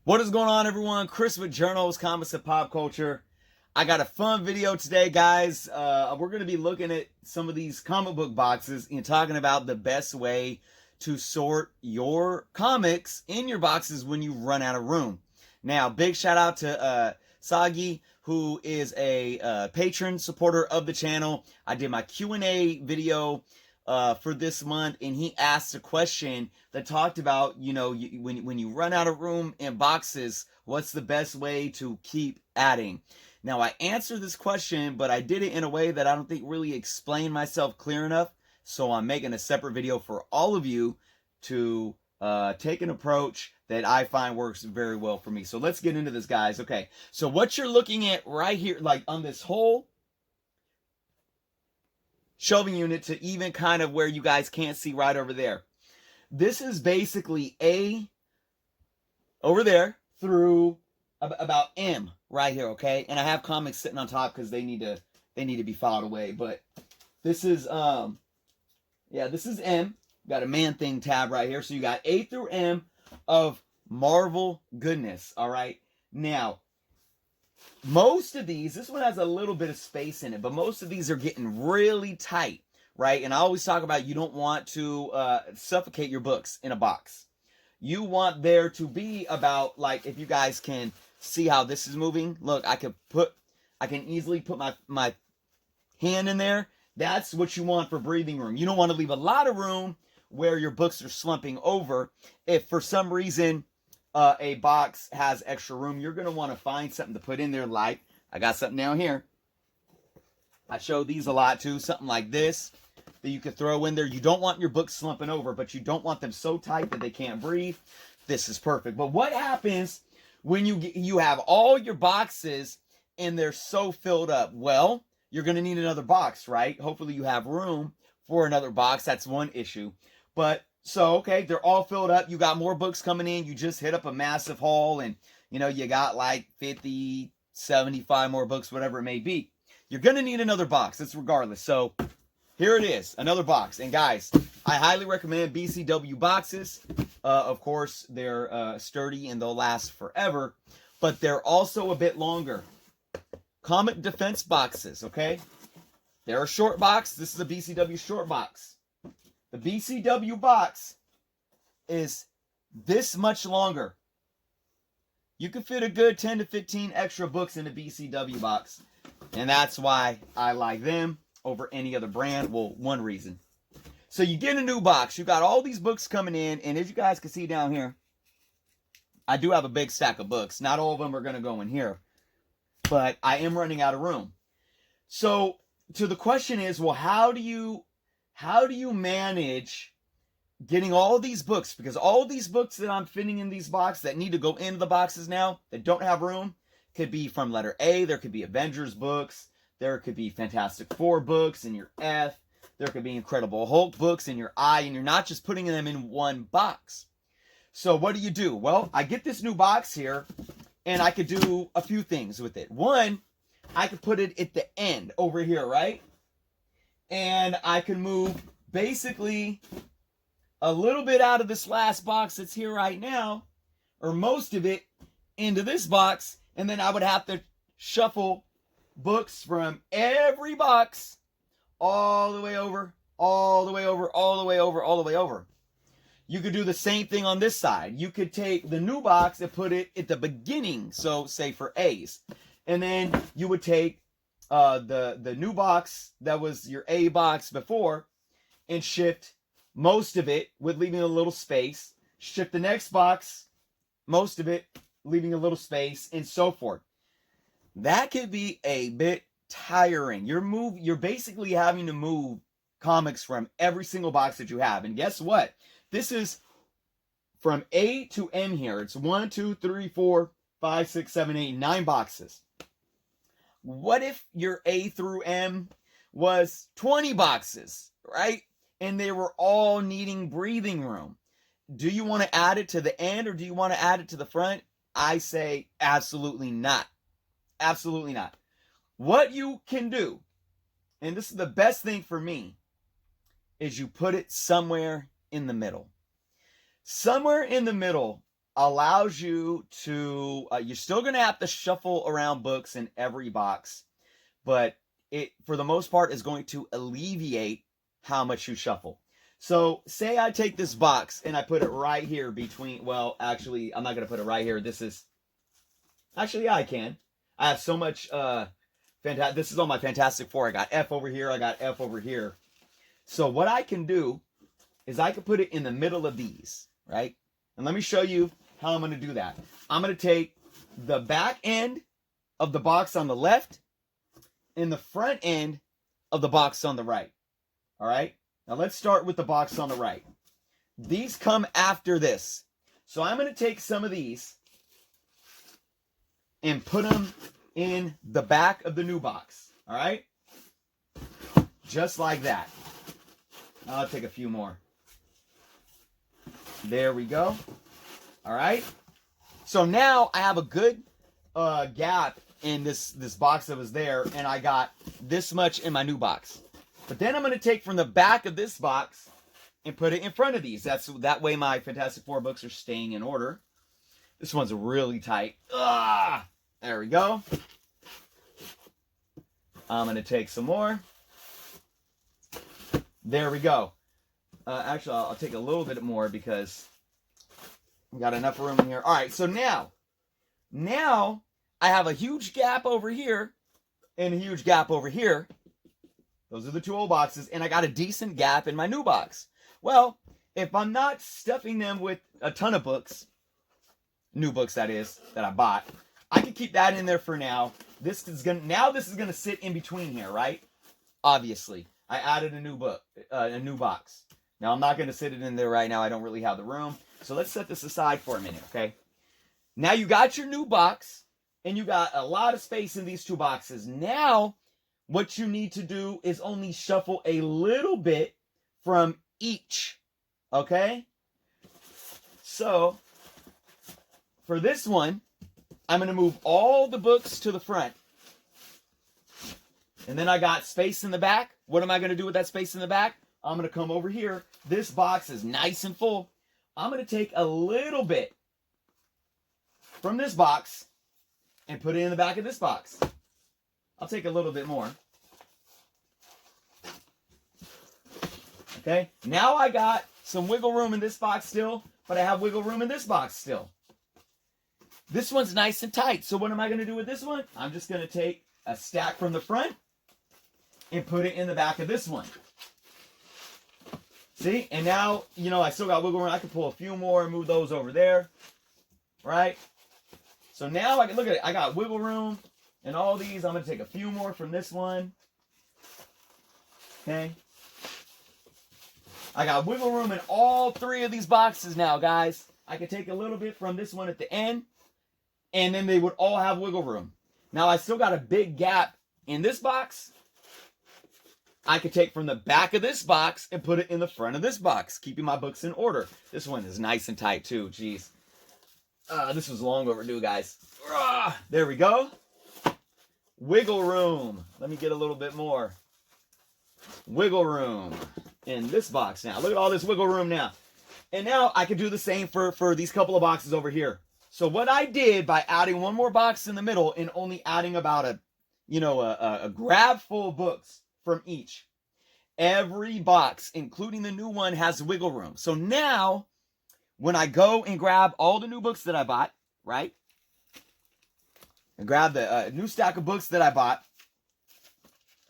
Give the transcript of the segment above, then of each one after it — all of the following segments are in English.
What is going on, everyone? Chris with Journals, Comics, and Pop Culture. I got a fun video today, guys. We're going to be looking at some of these comic book boxes and talking about the best way to sort your comics in your boxes when you run out of room. Now, big shout out to Sagi, who is a patron supporter of the channel. I did my Q&A video for this month, and he asked a question that talked about, when you run out of room in boxes, what's the best way to keep adding? Now, I answered this question, but I did it in a way that I don't think really explained myself clear enough, so I'm making a separate video for all of you to take an approach that I find works very well for me. So let's get into this, guys. Okay, so what you're looking at right here, like on this whole shelving unit to even kind of where you guys can't see right over there. This is basically A over there through about M right here, okay? And I have comics sitting on top because they need to be filed away. But this is this is M. Got a Man Thing tab right here. So you got A through M of Marvel goodness, all right? Now, most of these, this one has a little bit of space in it, but most of these are getting really tight, right? And I always talk about you don't want to suffocate your books in a box. You want there to be about, like, if you guys can see how this is moving, look, I can easily put my hand in there. That's what you want for breathing room. You don't want to leave a lot of room where your books are slumping over. If for some reason a box has extra room, you're going to want to find something to put in there. Like, I got something down here. I show these a lot too. Something like this that you could throw in there. You don't want your books slumping over, but you don't want them so tight that they can't breathe. This is perfect. But what happens when you have all your boxes and they're so filled up? Well, you're going to need another box, right? Hopefully you have room for another box. That's one issue. But so, okay, they're all filled up. You got more books coming in. You just hit up a massive haul and, you got like 50, 75 more books, whatever it may be. You're going to need another box. It's regardless. So here it is, another box. And guys, I highly recommend BCW boxes. Of course, they're sturdy and they'll last forever, but they're also a bit longer. Comic Defense boxes, okay? They're a short box. This is a BCW short box. The BCW box is this much longer. You can fit a good 10 to 15 extra books in a BCW box. And that's why I like them over any other brand. Well, one reason. So you get a new box. You got all these books coming in. And as you guys can see down here, I do have a big stack of books. Not all of them are going to go in here. But I am running out of room. So the question is, well, how do you manage getting all these books? Because all these books that I'm fitting in these boxes that need to go into the boxes now that don't have room could be from letter A. There could be Avengers books. There could be Fantastic Four books in your F. There could be Incredible Hulk books in your I. And you're not just putting them in one box. So what do? Well, I get this new box here and I could do a few things with it. One, I could put it at the end over here, right? And I can move basically a little bit out of this last box that's here right now, or most of it, into this box. And then I would have to shuffle books from every box all the way over, all the way over, all the way over, all the way over. You could do the same thing on this side. You could take the new box and put it at the beginning, so say for A's. And then you would take the new box that was your A box before and shift most of it with leaving a little space. Shift the next box, most of it, leaving a little space, and so forth. That could be a bit tiring. You're basically having to move comics from every single box that you have. And guess what? This is from A to M here. It's 1, 2, 3, 4, 5, 6, 7, 8, 9 boxes. What if your A through M was 20 boxes, right? And they were all needing breathing room. Do you want to add it to the end or do you want to add it to the front? I say absolutely not. Absolutely not. What you can do, and this is the best thing for me, is you put it somewhere in the middle. Somewhere in the middle allows you to, you're still going to have to shuffle around books in every box, but it, for the most part, is going to alleviate how much you shuffle. So say I take this box and I put it right here between, well, actually, I'm not going to put it right here. This is, actually, yeah, I can. I have so much, this is on my Fantastic Four. I got F over here. I got F over here. So what I can do is I can put it in the middle of these, right? And let me show you how I'm going to do that. I'm going to take the back end of the box on the left and the front end of the box on the right. All right? Now let's start with the box on the right. These come after this. So I'm going to take some of these and put them in the back of the new box. All right? Just like that. I'll take a few more. There we go. All right? So now I have a good gap in this box that was there, and I got this much in my new box. But then I'm going to take from the back of this box and put it in front of these. That way my Fantastic Four books are staying in order. This one's really tight. There we go. I'm going to take some more. There we go. Actually, I'll take a little bit more because we got enough room in here. All right, so now I have a huge gap over here and a huge gap over here. Those are the two old boxes, and I got a decent gap in my new box. Well, if I'm not stuffing them with a ton of books, new books that is, that I bought, I can keep that in there for now. This is gonna sit in between here, right? Obviously, I added a new book, a new box. Now I'm not gonna sit it in there right now. I don't really have the room, so let's set this aside for a minute, okay? Now you got your new box, and you got a lot of space in these two boxes. Now, what you need to do is only shuffle a little bit from each, okay? So, for this one, I'm going to move all the books to the front. And then I got space in the back. What am I going to do with that space in the back? I'm going to come over here. This box is nice and full. I'm going to take a little bit from this box and put it in the back of this box. I'll take a little bit more. Okay, now I got some wiggle room in this box still, but I have wiggle room in this box still. This one's nice and tight, so what am I going to do with this one? I'm just going to take a stack from the front and put it in the back of this one. See, and now, you know, I still got wiggle room. I can pull a few more and move those over there, right? So now I can look at it. I got wiggle room. And all these, I'm going to take a few more from this one. Okay. I got wiggle room in all three of these boxes now, guys. I can take a little bit from this one at the end. And then they would all have wiggle room. Now, I still got a big gap in this box. I could take from the back of this box and put it in the front of this box, keeping my books in order. This one is nice and tight, too. Jeez. This was long overdue, guys. There we go. Wiggle room. Let me get a little bit more. Wiggle room in this box now. Look at all this wiggle room now. And now I can do the same for these couple of boxes over here. So what I did by adding one more box in the middle and only adding about a grab full of books from each. Every box, including the new one, has wiggle room. So now when I go and grab all the new books that I bought, right? And grab the new stack of books that I bought.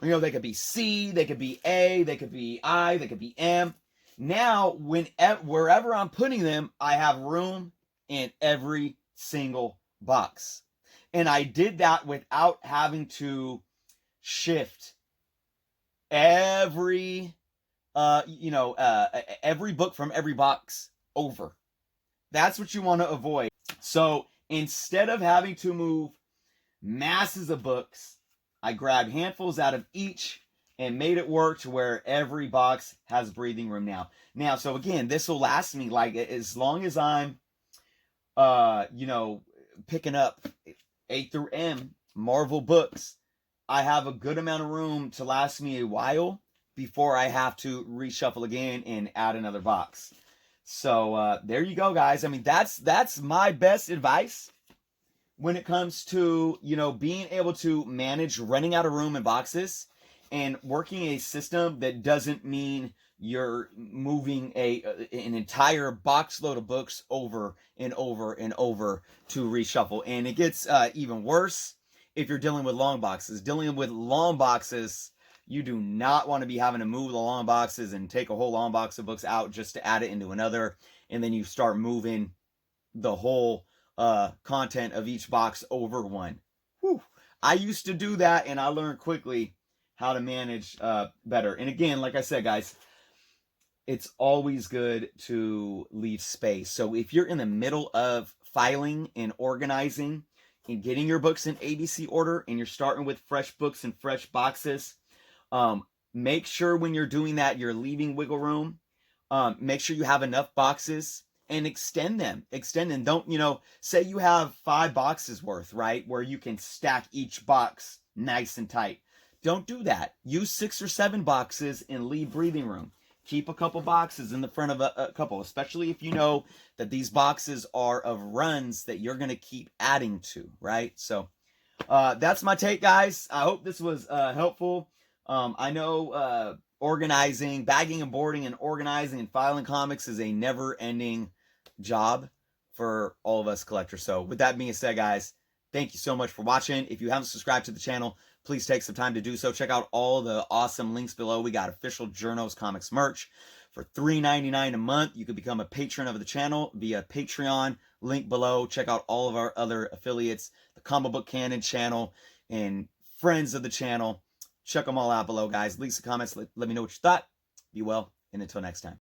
You know, they could be C, they could be A, they could be I, they could be M. Now, wherever I'm putting them, I have room in every single box. And I did that without having to shift every book from every box over. That's what you want to avoid. So instead of having to move masses of books, I grabbed handfuls out of each and made it work to where every box has breathing room now. So again, this will last me like as long as I'm, picking up A through M Marvel books. I have a good amount of room to last me a while before I have to reshuffle again and add another box. So there you go, guys. I mean, that's my best advice when it comes to, you know, being able to manage running out of room in boxes and working a system that doesn't mean you're moving an entire box load of books over and over and over to reshuffle. And it gets even worse if you're dealing with long boxes. Dealing with long boxes, you do not want to be having to move the long boxes and take a whole long box of books out just to add it into another, and then you start moving the whole content of each box over one. Whew. I used to do that, and I learned quickly how to manage better. And again, like I said, guys, it's always good to leave space. So if you're in the middle of filing and organizing and getting your books in ABC order, and you're starting with fresh books and fresh boxes, make sure when you're doing that, you're leaving wiggle room. Make sure you have enough boxes and extend them. Don't, you know, say you have 5 boxes worth, right? Where you can stack each box nice and tight. Don't do that. Use 6 or 7 boxes and leave breathing room. Keep a couple boxes in the front of a couple, especially if you know that these boxes are of runs that you're going to keep adding to, right? So that's my take, guys. I hope this was helpful. I know organizing, bagging and boarding and organizing and filing comics is a never-ending job for all of us collectors. So with that being said, guys, thank you so much for watching. If you haven't subscribed to the channel, please take some time to do so. Check out all the awesome links below. We got official Journos Comics merch for $3.99 a month. You can become a patron of the channel via Patreon, link below. Check out all of our other affiliates, the Comic Book Canon channel, and friends of the channel. Check them all out below, guys. Leave some comments. Let me know what you thought. Be well, and until next time.